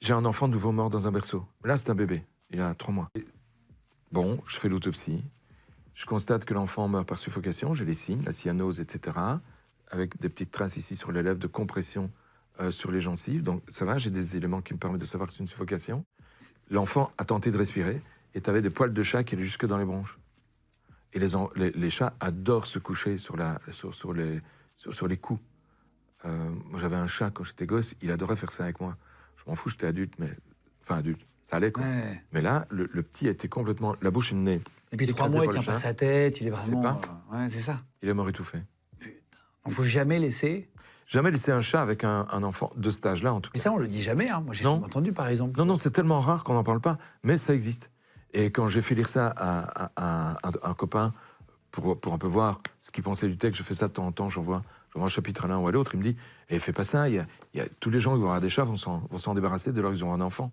j'ai un enfant nouveau mort dans un berceau. Là, c'est un bébé. Il a 3 mois. Bon, je fais l'autopsie. Je constate que l'enfant meurt par suffocation. J'ai les signes, la cyanose, etc. Avec des petites traces ici sur les lèvres de compression sur les gencives. Donc ça va, j'ai des éléments qui me permettent de savoir que c'est une suffocation. L'enfant a tenté de respirer et tu avais des poils de chat qui allaient jusque dans les bronches. Et les chats adorent se coucher sur les coups. Moi, j'avais un chat quand j'étais gosse, il adorait faire ça avec moi. Je m'en fous, j'étais adulte, mais... Enfin, adulte, ça allait, quoi. Ouais. Mais là, le petit était complètement... La bouche et le nez. Et puis 3 mois, il tient pas sa tête, il est vraiment... ouais, c'est ça. Il est mort étouffé. Putain. Il faut jamais laisser... Jamais laisser un chat avec un enfant de cet âge-là, en tout cas. Mais ça, on le dit jamais, hein. Moi, j'ai jamais entendu, par exemple. Non, non, c'est tellement rare qu'on n'en parle pas, mais ça existe. Et quand j'ai fait lire ça à un copain, pour un peu voir ce qu'il pensait du texte, je fais ça de temps en temps, j'envoie un chapitre à l'un ou à l'autre, il me dit « Eh, fais pas ça, tous les gens qui vont avoir des chats vont s'en débarrasser dès lors qu'ils auront un enfant. »